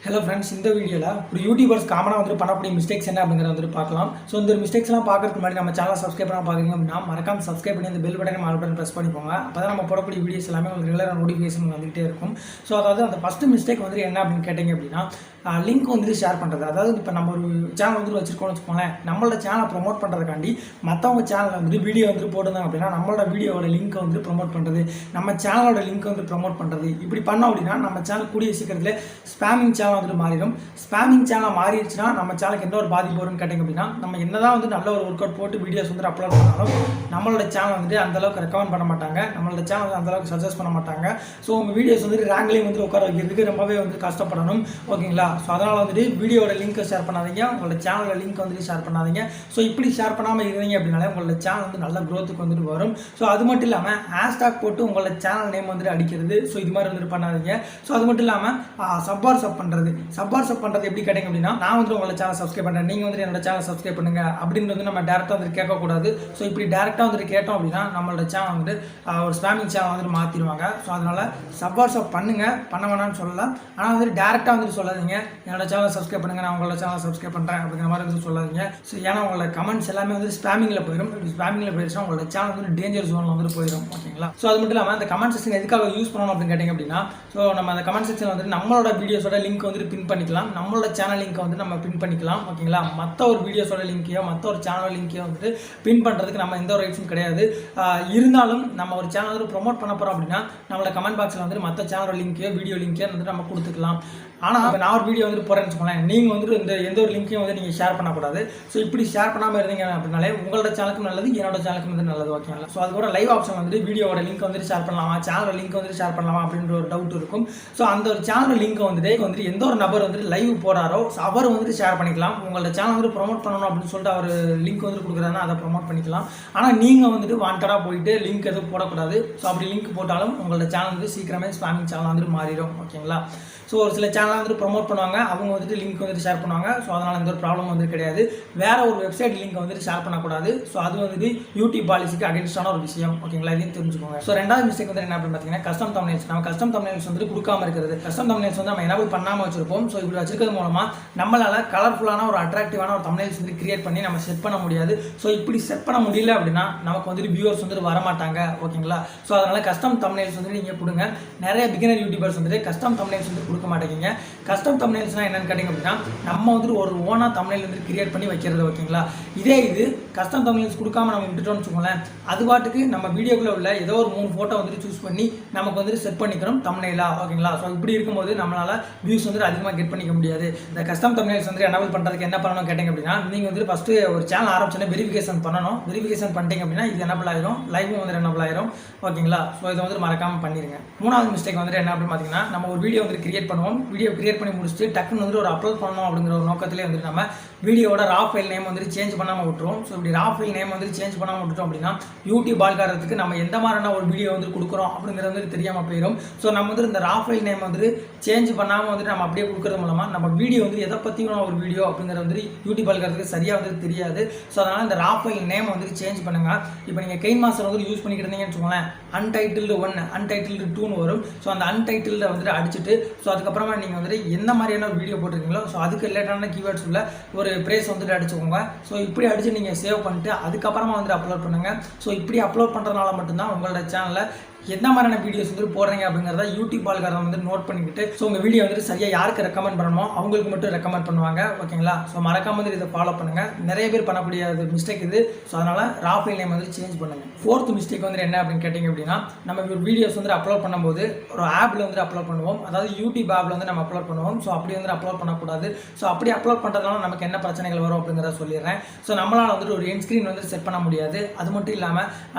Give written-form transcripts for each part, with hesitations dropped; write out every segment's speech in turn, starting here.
Hello friends, இந்த வீடியோவில் ஒரு யூடியூபர்ஸ் காமனாக வந்து பண்ணக்கூடிய மிஸ்டேக்ஸ் என்ன அப்படிங்கிறத வந்துட்டு பார்க்கலாம். ஸோ இந்த மிஸ்டேக்ஸ்லாம் பார்க்கறதுக்கு முன்னாடி நம்ம சேனலை சப்ஸ்கிரைப் பண்ணால் பார்க்குறீங்க அப்படின்னா மறக்காம சப்ஸ்கிரைப் பண்ணி அந்த bell button all button press பண்ணிப்போங்க. அப்போ தான் நம்ம போடக்கூடிய வீடியோஸ் எல்லாமே உங்களுக்கு ரெகுலராக நோட்டிஃபிகேஷன் வந்துகிட்டே இருக்கும். ஸோ அதாவது அந்த ஃபஸ்ட்டு மிஸ்டேக் வந்து என்ன அப்படின்னு கேட்டிங்க அப்படின்னா, லிங்க் வந்துட்டு ஷேர் பண்ணுறது. அதாவது இப்போ நம்ம ஒரு சேனல் வந்துட்டு வச்சுருக்கோம்னு வச்சுக்கோங்களேன், நம்மளோட சேனலை ப்ரொமோட் பண்ணுறதுக்காண்டி மற்றவங்க சேனலில் வந்துட்டு வீடியோ வந்துட்டு போட்டுருந்தாங்க அப்படின்னா நம்மளோட வீடியோவோட லிங்க்கை வந்துட்டு ப்ரொமோட் பண்ணுறது, நம்ம சேனலோட லிங்க் வந்து ப்ரொமோட் பண்ணுறது, இப்படி பண்ணோம் அப்படின்னா நம்ம சேனல் கூடிய சீக்கிரத்தில் ஸ்பேமிங் சேனல் வந்துட்டு மாறிடும். ஸ்பேமிங் சேனல் மாறிடுச்சுன்னா நம்ம சேனலுக்கு எந்த ஒரு பாதிப்பு வரும்னு கேட்டிங்க அப்படின்னா, நம்ம என்னதான் வந்து நல்ல ஒரு ஒர்க் அவுட் போட்டு வீடியோஸ் வந்து அப்லோட் பண்ணாலும் நம்மளோட சேனல் வந்துட்டு அந்தளவுக்கு ரெக்கமெண்ட் பண்ண மாட்டாங்க, நம்மளோட சேனல் வந்து அந்தளவுக்கு சஜஸ்ட் பண்ண மாட்டாங்க. ஸோ உங்கள் வீடியோஸ் வந்துட்டு ரேங்க்லேயும் வந்து உட்கார வைக்கிறதுக்கு ரொம்பவே வந்து கஷ்டப்படணும். ஓகேங்களா? ஸோ அதனால் வந்துட்டு வீடியோட லிங்க்கை ஷேர் பண்ணாதீங்க, உங்களோட சேனலோட லிங்க் வந்துட்டு ஷேர் பண்ணாதீங்க. ஸோ இப்படி ஷேர் பண்ணாமல் இருந்தீங்க அப்படின்னாலே உங்களோட சேனல் வந்து நல்ல க்ரோத்துக்கு வந்துட்டு வரும். ஸோ அது மட்டும் இல்லாமல் ஹேஷ்டாக் போட்டு உங்களோட சேனல் நேம் வந்துட்டு அடிக்கிறது, ஸோ இது மாதிரி வந்துட்டு பண்ணாதீங்க. ஸோ அது மட்டும் இல்லாமல் சப் பண்ணுறது எப்படி கேட்டிங்க அப்படின்னா, நான் வந்து உங்களோட சேனல் சப்ஸ்கிரைப் பண்ணுறேன், நீங்கள் வந்து என்னோட சேனல் சப்ஸ்கிரைப் பண்ணுங்க அப்படின்னு வந்து நம்ம டேரெக்டாக வந்துட்டு கேட்கக்கூடாது. ஸோ இப்படி டேரெக்டாக வந்துட்டு கேட்டோம் அப்படின்னா நம்மளோட சேனல் வந்துட்டு ஒரு ஸ்பேமிங் சேனல் வந்துட்டு மாற்றிடுவாங்க. ஸோ அதனால் சப் பண்ணுங்க, பண்ண வேணாம்னு சொல்லலாம். ஆனால் வந்துட்டு டேரெக்டாக வந்துட்டு சொல்லாதீங்க என்னோட சேனல் சப்ஸ்கிரைப் பண்ணுங்க, நான் உங்களோட சேனல் சப்ஸ்கிரைப் பண்ணுறேன் அப்படிங்கிற மாதிரி வந்து சொல்லாதீங்க. ஸோ ஏன்னா உங்களோட கமெண்ட்ஸ் எல்லாமே வந்து ஸ்பேமிங்கில் போயிடும். ஸ்பேமிங்கில் போயிடுச்சுன்னா உங்களோட சேனல் வந்து டேஞ்சர் ஜோனில் வந்துட்டு போயிடும். ஓகேங்களா? ஸோ அது மட்டும் இல்லாமல் அந்த கமெண்ட் செக்ஷன் எதுக்காக யூஸ் பண்ணணும் அப்படின்னு கேட்டிங்க அப்படின்னா, ஸோ நம்ம அந்த கமெண்ட் செக்ஷன் வந்துட்டு நம்மளோட வீடியோஸோட லிங்க் வந்துட்டு பின் பண்ணிக்கலாம், நம்மளோட சேனல் லிங்க்கை வந்து நம்ம பின் பண்ணிக்கலாம். ஓகேங்களா? மற்ற ஒரு வீடியோஸோட லிங்க்கையோ மற்ற ஒரு சேனல் லிங்க்கையோ வந்துட்டு பின் பண்ணுறதுக்கு நம்ம எந்த ஒரு ரைட்ஸும் கிடையாது. இருந்தாலும் நம்ம ஒரு சேனல் வந்து ப்ரொமோட் பண்ண போகிறோம் அப்படின்னா நம்மளோட கமெண்ட் பாக்ஸில் வந்துட்டு மற்ற சேனலோட லிங்க்கையோ வீடியோ லிங்க்கையோ வந்துட்டு நம்ம கொடுத்துக்கலாம். ஆனால் இப்போ நான் ஒரு வீடியோ வந்துட்டு போகிறேன்னு வச்சுக்கோங்களேன், நீங்கள் வந்துட்டு இந்த எந்த ஒரு லிங்க்கையும் வந்து நீங்கள் ஷேர் பண்ணக்கூடாது. ஸோ இப்படி ஷேர் பண்ணாமல் இருந்தீங்க அப்படின்னாலே உங்களோட சேனலுக்கும் நல்லது, என்னோட சேனலுக்கும் வந்து நல்லது. ஓகேங்களா? ஸோ அதுக்கோட லைவ் ஆப்ஷன் வந்துட்டு வீடியோட லிங்க் வந்துட்டு ஷேர் பண்ணலாமா, சேனலோட லிங்க் வந்துட்டு ஷேர் பண்ணலாமா அப்படின்ற ஒரு டவுட் இருக்கும். ஸோ அந்த ஒரு சேனல் லிங்க் வந்துட்டு எந்த ஒரு நபர் வந்துட்டு லைவ் போகிறாரோ அவர் வந்துட்டு ஷேர் பண்ணிக்கலாம். உங்களோட சேனல் வந்து ப்ரொமோட் பண்ணணும் அப்படின்னு சொல்லிட்டு அவர் லிங்க் வந்துட்டு கொடுக்குறாருன்னா அதை ப்ரொமோட் பண்ணிக்கலாம். ஆனால் நீங்கள் வந்துட்டு வாண்டடாக போயிட்டு லிங்க் எதுவும் போடக்கூடாது. ஸோ அப்படி லிங்க் போட்டாலும் உங்களோட சேனல் வந்து சீக்கிரமே ஸ்பேமிங் சேனல் வந்துட்டு மாறிடும். ஓகேங்களா? ஸோ ஒரு சில சேனல் வந்துட்டு ப்ரொமோட் பண்ணுவாங்க, அவங்க வந்துட்டு லிங்க் வந்துட்டு ஷேர் பண்ணுவாங்க. ஸோ அதனால் எந்த ஒரு ப்ராப்ளம் வந்து கிடையாது. வேற ஒரு வெப்சைட் லிங்க் வந்துட்டு ஷேர் பண்ணக்கூடாது. ஸோ அது வந்துட்டு யூடியூப் பாலிசிக்கு அகேன்ஸ்டான ஒரு விஷயம். ஓகேங்களா? இதையும் தெரிஞ்சுக்கோங்க. ஸோ ரெண்டாவது மிஸ்டேக் வந்து என்ன அப்படின்னு பார்த்தீங்கன்னா, கஸ்டம் தம்ப்நெயில்ஸ். நம்ம கஸ்டம் தம்ப்நெயில்ஸ் வந்துட்டு கொடுக்காம இருக்கிறது. கஸ்டம் தம்ப்நெயில்ஸ் வந்து நம்ம எனேபிள் பண்ணாமல் வச்சிருப்போம். ஸோ இப்படி வச்சிருக்கிறது மூலமாக நம்மளால கலர்ஃபுல்லான ஒரு அட்ராக்டிவான ஒரு தம்ப்நெயில்ஸ் வந்து கிரியேட் பண்ணி நம்ம செட் பண்ண முடியாது. ஸோ இப்படி செட் பண்ண முடியல அப்படின்னா நமக்கு வந்துட்டு வியூவர்ஸ் வந்துட்டு வரமாட்டாங்க. ஓகேங்களா? ஸோ அதனால கஸ்டம் தம்ப்நெயில்ஸ் வந்து நீங்கள் கொடுங்க. நிறைய பிகினர் யூடியூபர்ஸ் வந்துட்டு கஸ்டம் தம்ப்நெயில்ஸ் வந்து கொடுக்க மாட்டேங்க. கஸ்டம் தம்ப்நெயில்ஸ்னா என்னன்னு கேட்டிங்க அப்படின்னா, நம்ம வந்துட்டு ஒரு ஓனா தம்ப்நெயில் வந்து கிரியேட் பண்ணி வைக்கிறது. ஓகேங்களா? இதே இது கஸ்டம் தம்ப்நெயில்ஸ் கொடுக்காம நம்ம விட்டுட்டோம்னு வச்சுக்கோங்களேன், அது பாட்டுக்கு நம்ம வீடியோக்குள்ள உள்ள ஏதோ ஒரு 3 ஃபோட்டோ வந்துட்டு சூஸ் பண்ணி நமக்கு வந்துட்டு செட் பண்ணிக்கணும் தம்ப்நெயிலா. ஓகேங்களா? ஸோ இப்படி இருக்கும்போது நம்மளால வியூஸ் வந்துட்டு அதிகமாக கெட் பண்ணிக்க முடியாது. இந்த கஸ்டம் தம்ப்நெயில்ஸ் வந்து எனேபிள் பண்ணுறதுக்கு என்ன பண்ணணும் கேட்டிங்க அப்படின்னா, நீங்கள் வந்துட்டு ஃபஸ்ட்டு ஒரு சேனல் ஆரம்பிச்சோன்னே வெரிஃபிகேஷன் பண்ணணும். வெரிஃபிகேஷன் பண்ணிட்டீங்க அப்படின்னா இது எனேபிள் ஆயிரும், லைவும் வந்து எனேபிள் ஆயிரும். ஓகேங்களா? ஸோ இதை வந்துட்டு மறக்காமல் பண்ணிடுங்க. மூணாவது மிஸ்டேக் வந்துட்டு என்ன அப்படின்னு பார்த்தீங்கன்னா, நம்ம ஒரு வீடியோ வந்து கிரியேட் பண்ணுவோம், வீடியோ கிரியேட் பண்ணி முடிச்சுட்டு டக்குன்னு வந்துட்டு ஒரு அப்லோட் பண்ணணும் அப்படிங்கிற ஒரு நோக்கத்திலே வந்துட்டு நம்ம வீடியோட ரா ஃபைல் நேம் வந்துட்டு சேஞ்ச் பண்ணாமல் விட்டுருவோம். ஸோ இப்படி ரா ஃபைல் நேம் வந்துட்டு சேஞ்ச் பண்ணாமல் விட்டுட்டோம் அப்படின்னா யூடியூப் ஆல்காரத்துக்கு நம்ம எந்த மாதிரியான ஒரு வீடியோ வந்து கொடுக்குறோம் அப்படிங்கிறது வந்துட்டு தெரியாமல் போயிடும். ஸோ நம்ம வந்துட்டு இந்த ரா ஃபைல் நேம் வந்துட்டு சேஞ்ச் பண்ணாமல் வந்துட்டு நம்ம அப்படியே கொடுக்குறது மூலமாக நம்ம வீடியோ வந்து எதை பற்றின ஒரு வீடியோ அப்படிங்கிறது வந்துட்டு யூடியூப் ஆல்காரத்துக்கு சரியாக வந்துட்டு தெரியாது. ஸோ அதனால் இந்த ரா ஃபைல் நேம் வந்துட்டு சேஞ்ச் பண்ணுங்கள். இப்போ நீங்கள் கெயின் மாஸ்டர் வந்து யூஸ் பண்ணிக்கிட்டு இருந்தீங்கன்னு வச்சுக்கோங்களேன், அன்டைட்டில்டு 1 அன்டைட்டில்டு 2 வரும். ஸோ அந்த அன்டைட்டில்டை வந்துட்டு அடிச்சுட்டு ஸோ அதுக்கப்புறமா நீங்கள் வந்துட்டு எந்த மாதிரியான ஒரு வீடியோ போட்டிருக்கீங்களோ ஸோ அதுக்கு ரிலேட்டான கீவேர்ட்ஸ் உள்ள ஒரு ப்ரேஸ் வந்துட்டு அடிச்சுக்கோங்க. ஸோ இப்படி அடிச்சு நீங்கள் சேவ் பண்ணிட்டு அதுக்கப்புறமா வந்துட்டு அப்லோட் பண்ணுங்கள். ஸோ இப்படி அப்லோட் பண்ணுறதுனால மட்டும்தான் உங்களோட சேனலில் என்ன மாதிரியான வீடியோஸ் வந்து போடுறீங்க அப்படிங்கிறத யூடியூப் ஆல்காரிதம் வந்து நோட் பண்ணிக்கிட்டு ஸோ உங்கள் வீடியோ வந்துட்டு சரியாக யாருக்கு ரெக்கமெண்ட் பண்ணணுமோ அவங்களுக்கு மட்டும் ரெக்கமெண்ட் பண்ணுவாங்க. ஓகேங்களா? ஸோ மறக்காம வந்து இதை ஃபாலோ பண்ணுங்கள். நிறைய பேர் பண்ணக்கூடிய மிஸ்டேக் இது. ஸோ அதனால் ரா ஃபைல் நேம் வந்து சேஞ்ச் பண்ணுங்கள். ஃபோர்த் மிஸ்டேக் வந்து என்ன அப்படின்னு கேட்டிங்க அப்படின்னா, நம்ம ஒரு வீடியோஸ் வந்து அப்லோட் பண்ணும்போது ஒரு ஆப்பில் வந்து அப்லோட் பண்ணுவோம், அதாவது யூடியூப் ஆப்பில் வந்து நம்ம அப்லோட் பண்ணுவோம். ஸோ அப்படி வந்து அப்லோட் பண்ணக்கூடாது. ஸோ அப்படி அப்லோட் பண்ணுறதுனால நமக்கு என்ன பிரச்சனைகள் வரும் அப்படிங்கிறத சொல்லிடுறேன். ஸோ நம்மளால் வந்துட்டு ஒரு எண்ட் ஸ்க்ரீன் வந்து செட் பண்ண முடியாது. அது மட்டும் இல்லாமல்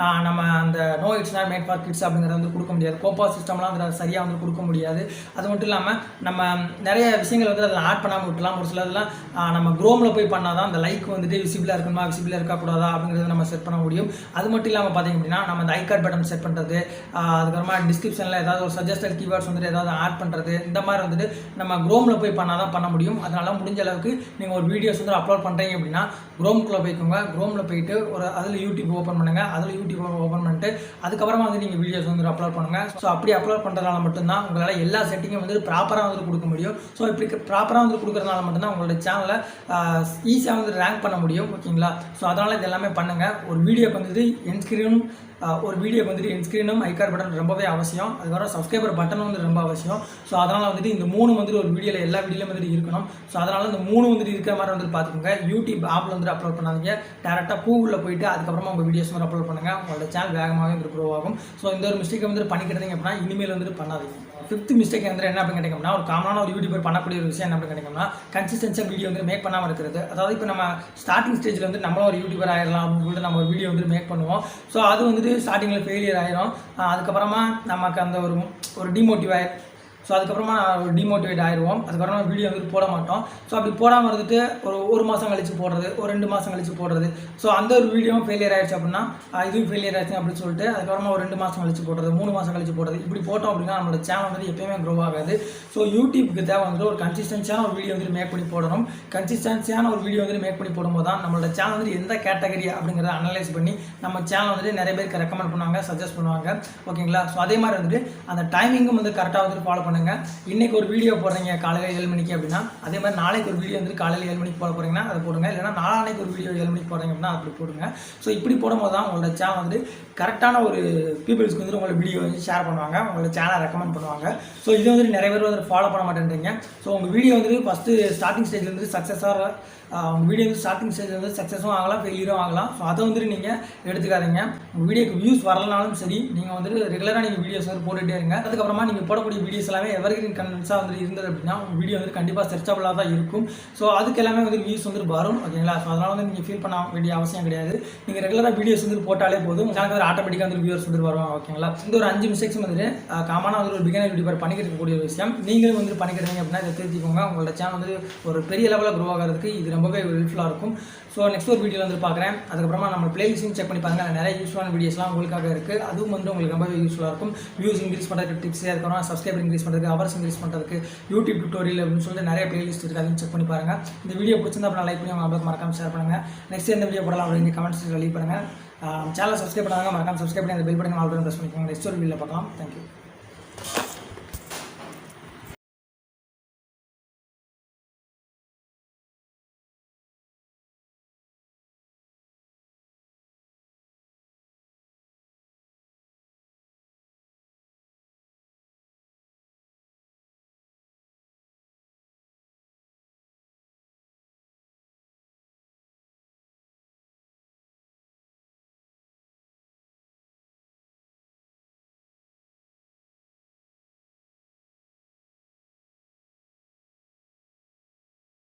நம்ம அந்த no it's not made for kids அப்படிங்கிறத வந்து கொடுக்க முடியாது. கோப்பா சிஸ்டம்லாம் அதில் சரியாக வந்து கொடுக்க முடியாது. அது மட்டும் இல்லாமல் நம்ம நிறைய விஷயங்கள் வந்து அதில் ஆட் பண்ணாமல் விட்டலாம். ஒரு சிலதெல்லாம் நம்ம குரோமில் போய் பண்ணால் தான் அந்த லைக் வந்துட்டு விசிபிளாக இருக்கணுமா விசிபிளாக இருக்கக்கூடாதா அப்படிங்கிறத நம்ம செட் பண்ண முடியும். அது மட்டும் இல்லாமல் பார்த்தீங்க அப்படின்னா நம்ம அந்த ஐகார்ட் பட்டன் செட் பண்ணுறது, அதுக்கப்புறமா டிஸ்கிரிப்ஷனில் ஏதாவது ஒரு சஜஸ்டட் கீவேர்ட்ஸ் வந்துட்டு ஏதாவது ஆட் பண்ணுறது, இந்த மாதிரி வந்துட்டு நம்ம குரோமில் போய் பண்ணால் தான் பண்ண முடியும். அதனால முடிஞ்ச அளவுக்கு நீங்கள் ஒரு வீடியோஸ் வந்து அப்லோட் பண்ணுறீங்க அப்படின்னா குரோம்குள்ளே போய்க்கோங்க. குரோமில் போயிட்டு ஒரு அதில் யூடியூப் ஓப்பன் பண்ணுங்கள். அதில் யூடியூப் ஓப்பன் பண்ணிட்டு அதுக்கப்புறமா வந்து நீங்கள் வீடியோஸ் வீடியோஸ் வந்து அப்லோட் பண்ணுங்கள். ஸோ அப்படி அப்லோட் பண்ணுறதுனால மட்டும்தான் உங்களால் எல்லா செட்டிங்கும் வந்து ப்ராப்பராக வந்து கொடுக்க முடியும். ஸோ இப்படி ப்ராப்பராக வந்து கொடுக்குறதுனால மட்டும்தான் உங்களோட சேனலை ஈஸியாக வந்து ரேங்க் பண்ண முடியும். ஓகேங்களா? ஸோ அதனால் இது எல்லாமே பண்ணுங்கள். ஒரு வீடியோக்கு வந்துட்டு என் ஸ்க்ரீனும் ஐ கார்டு பட்டன் ரொம்பவே அவசியம். அதுக்கப்புறம் சப்ஸ்கிரைபர் பட்டனும் வந்து ரொம்ப அவசியம். ஸோ அதனால் வந்துட்டு இந்த 3 வந்துட்டு ஒரு வீடியோவில் எல்லா வீடியோலையும் வந்துட்டு இருக்கணும். ஸோ அதனால் இந்த 3 வந்துட்டு இருக்கிற மாதிரி வந்துட்டு பார்த்துக்கோங்க. யூடியூப் ஆப்பில் வந்துட்டு அப்லோட் பண்ணாதீங்க. டேரெக்டாக கூகுளில் போயிட்டு அதுக்கப்புறமா உங்கள் வீடியோஸ் வந்து அப்லோட் பண்ணுங்கள். உங்களோட சேனல் வேகமாகவே வந்து க்ரோ ஆகும். ஸோ இந்த ஒரு மிஸ்டேக்கை வந்துட்டு பண்ணிக்கிறீங்க அப்படின்னா இனிமேல் வந்துட்டு பண்ணாதீங்க. 5th மிஸ்டேக் வந்து என்ன அப்படின்னு கேட்டிங்கன்னா, ஒரு காமனான ஒரு யூடியூபர் பண்ணக்கூடிய ஒரு விஷயம் என்ன அப்படின்னு கேட்டிங்கன்னா, கன்சிஸ்டன்ஸாக வீடியோ வந்து மேக் பண்ணாமல் இருக்கிறது. அதாவது இப்போ நம்ம ஸ்டார்டிங் ஸ்டேஜில் வந்து நம்மளும் ஒரு யூடியூபர் ஆகிடலாம் அப்படின்னு சொல்லிட்டு நம்ம ஒரு வீடியோ வந்து மேக் பண்ணுவோம். ஸோ அது வந்துட்டு ஸ்டார்டிங்கில் ஃபெயிலியர் ஆகிடும். அதுக்கப்புறமா நமக்கு அந்த ஒரு டிமோட்டிவ் ஸோ அதுக்கப்புறமா ஒரு டிமோட்டிவேட் ஆயிடுவோம். அதுக்கப்புறமா வீடியோ வந்து போட மாட்டோம். ஸோ அப்படி போடாமல் இருந்துட்டு ஒரு மாதம் கழிச்சு போடுறது, ஒரு 2 மாதம் கழிச்சு போடுறது. ஸோ அந்த ஒரு வீடியோவும் ஃபெயிலியர் ஆகிடுச்சு அப்படின்னா இதுவும் ஃபெயிலியர் ஆகிடுச்சு அப்படின்னு சொல்லிட்டு அதுக்கப்புறமா ஒரு 2 மாதம் கழிச்சு போடுறது, 3 மாதம் கழிச்சு போடுறது. இப்படி போட்டோம் அப்படின்னா நம்மளோட சேனல் வந்து எப்பயுமே க்ரோ ஆகாது. ஸோ யூடியூப்க்கு தேவை வந்துட்டு ஒரு கன்சிஸ்டன்சியான ஒரு வீடியோ வந்து மேக் பண்ணி போடணும். கன்சிஸ்டன்சியான ஒரு வீடியோ வந்து மேக் பண்ணி போடும்போது தான் நம்மளோட சேனல் வந்து எந்த கேட்டகரி அப்படிங்கிறத அனலைஸ் பண்ணி நம்ம சேனல் வந்துட்டு நிறைய பேருக்கு ரெக்கமெண்ட் பண்ணுவாங்க, சஜஸ்ட் பண்ணுவாங்க. ஓகேங்களா? ஸோ அதே மாதிரி வந்துட்டு அந்த டைமிங்கும் வந்து கரெக்டாக வந்துட்டு ஃபாலோ பண்ணுங்கள். இன்றைக்கி ஒரு வீடியோ போடுறீங்க காலையில் 7 மணிக்கு அப்படின்னா அதே மாதிரி நாளைக்கு ஒரு வீடியோ வந்து காலையில் 7 மணிக்கு போட போகிறீங்கன்னா அதை போடுங்க. இல்லைனா நாளைக்கு ஒரு வீடியோ 7 மணிக்கு போடுறீங்க அப்படின்னா அப்படி போடுங்க. ஸோ இப்படி போடும்போது தான் உங்களோட சேனல் வந்து கரெக்டான ஒரு பீப்புள்ஸ்க்கு வந்து உங்களோட வீடியோ வந்து ஷேர் பண்ணுவாங்க, உங்களோட சேனலை ரெக்கமெண்ட் பண்ணுவாங்க. ஸோ இது வந்து நிறைய பேர் வந்து ஃபாலோ பண்ண மாட்டேன்றீங்க. ஸோ உங்கள் வீடியோ வந்து ஃபஸ்ட்டு ஸ்டார்டிங் ஸ்டேஜில் வந்து சக்ஸஸாக உங்கள் வீடியோ வந்து ஸ்டார்டிங் ஸ்டேஜில் வந்து சக்ஸஸும் ஆகலாம், ஃபெயிலியரும் ஆகலாம். ஸோ அதை வந்துட்டு நீங்கள் எடுத்துக்காதீங்க. உங்கள் வீடியோக்கு வியூஸ் வரலனாலும் சரி, நீங்கள் வந்துட்டு ரெகுலராக நீங்கள் வீடியோஸ் வந்து போட்டுகிட்டே இருங்க. அதுக்கப்புறமா நீங்கள் போடக்கூடிய வீடியோஸ் எல்லாமே எவர்கிரீன் கண்டென்ட்ஸாக வந்து இருந்தது அப்படின்னா உங்கள் வீடியோ வந்து கண்டிப்பாக சர்ச்சபிளாக தான் இருக்கும். ஸோ அதுக்கு எல்லாமே வந்து வியூஸ் வந்து வரும். ஓகேங்களா? ஸோ அதனால் வந்து நீங்கள் ஃபீல் பண்ண வேண்டிய அவசியம் கிடையாது. நீங்கள் ரெகுலராக வீடியோஸ் வந்து போட்டாலே போதும், உங்களுக்கு வந்து ஆட்டோமேட்டிக்காக வந்து வியூவர்ஸ் வந்து வரும். ஓகேங்களா? இந்த ஒரு 5 மிஸ்டேக்ஸ் வந்துட்டு காமனாக வந்து ஒரு பிகினர் யூடியூபர் பண்ணிக்கிறக்கூடிய ஒரு விஷயம். நீங்களும் வந்து பண்ணிக்கிறீங்க அப்படின்னா இதை திருத்திக்கோங்க. உங்களோட சேனல் வந்து ஒரு பெரிய லெவலில் க்ரோ ஆகிறதுக்கு இது ரொம்பவே ஹெல்ப்ஃபுல்லாக இருக்கும். ஸோ நெக்ஸ்ட் ஒரு வீடியோவில் வந்து பார்க்குறேன். அதுக்கப்புறமா நம்ம பிளேலிஸ்ட்டும் செக் பண்ணி பாருங்கள். நிறைய யூஸ்ஃபுல்லான வீடியோஸ்லாம் உங்களுக்காக இருக்குது. அதுவும் வந்து உங்களுக்கு ரொம்பவே யூஸ்ஃபுல்லாக இருக்கும். வியூஸ் இன்க்ரீஸ் பண்ணுறதுக்கு டிப்ஸே இருக்கணும், சப்ஸ்கிரைபர் இன்க்ரீஸ் பண்ணுறதுக்கு, ஹவர்ஸ் இன்க்ரீஸ் பண்ணுறதுக்கு, யூடியூப் டியூட்டோரியல் அப்படின்னு சொல்லிட்டு நிறைய பிளேலிஸ்ட் இருக்குது. அதையும் செக் பண்ணி பாருங்கள். இந்த வீடியோ பிடிச்சிருந்தா அப்புறம் லைக் பண்ணி உங்களுக்கு மறக்காம ஷேர் பண்ணுங்கள். நெக்ஸ்ட் எந்த வீடியோ போடலாம் அப்படின்னு கமெண்ட்ஸ் லீவ் பண்ணுங்கள். சேனல் சப்ஸ்கிரைப் பண்ணாங்க மறக்காம சப்ஸ்கிரைப் பண்ணி அந்த bell button all button press பண்ணிக்கோங்க. நெக்ஸ்ட் ஒரு வீடியோவில் பார்க்கலாம். தேங்க்யூ.